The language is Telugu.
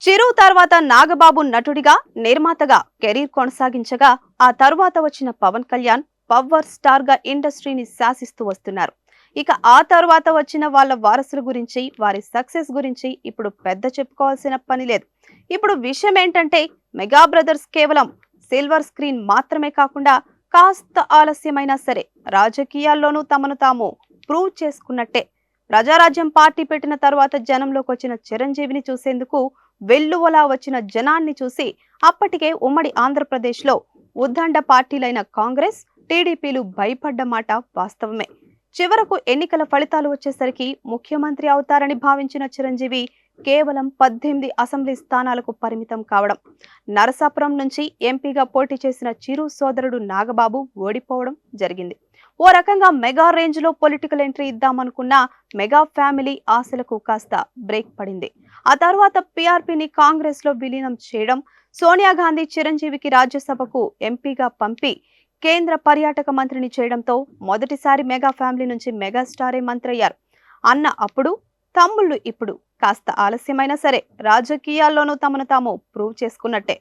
చిరు తర్వాత నాగబాబు నటుడిగా నిర్మాతగా కెరీర్ కొనసాగించగా ఆ తర్వాత వచ్చిన పవన్ కళ్యాణ్ పవర్ స్టార్ గా ఇండస్ట్రీని శాసిస్తూ వస్తున్నారు. ఇక ఆ తర్వాత వచ్చిన వాళ్ళ వారసుల గురించి వారి సక్సెస్ గురించి ఇప్పుడు పెద్ద చెప్పుకోవాల్సిన పని లేదు. ఇప్పుడు విషయం ఏంటంటే మెగా బ్రదర్స్ కేవలం సిల్వర్ స్క్రీన్ మాత్రమే కాకుండా కాస్త ఆలస్యమైనా సరే రాజకీయాల్లోనూ తమను తాము ప్రూవ్ చేసుకున్నట్టే. ప్రజారాజ్యం పార్టీ పెట్టిన తర్వాత జనంలోకి వచ్చిన చిరంజీవిని చూసేందుకు వెల్లువలా వచ్చిన జనాన్ని చూసి అప్పటికే ఉమ్మడి ఆంధ్రప్రదేశ్లో ఉద్దండ పార్టీలైన కాంగ్రెస్, టీడీపీలు భయపడ్డ మాట వాస్తవమే. చివరకు ఎన్నికల ఫలితాలు వచ్చేసరికి ముఖ్యమంత్రి అవుతారని భావించిన చిరంజీవి కేవలం 18 అసెంబ్లీ స్థానాలకు పరిమితం కావడం, నరసాపురం నుంచి ఎంపీగా పోటీ చేసిన చిరు సోదరుడు నాగబాబు ఓడిపోవడం జరిగింది. ఓ రకంగా మెగా రేంజ్ లో పొలిటికల్ ఎంట్రీ ఇద్దామనుకున్న మెగా ఫ్యామిలీ ఆశలకు కాస్త బ్రేక్ పడింది. ఆ తర్వాత పీఆర్పీని కాంగ్రెస్ లో విలీనం చేయడం, సోనియా గాంధీ చిరంజీవికి రాజ్యసభకు ఎంపీగా పంపి కేంద్ర పర్యాటక మంత్రిని చేయడంతో మొదటిసారి మెగా ఫ్యామిలీ నుంచి మెగాస్టారే మంత్రి అయ్యారు. అన్న అప్పుడు, తమ్ముళ్ళు ఇప్పుడు కాస్త ఆలస్యమైనా సరే రాజకీయాల్లోనూ తమను తాము ప్రూవ్ చేసుకున్నట్టే.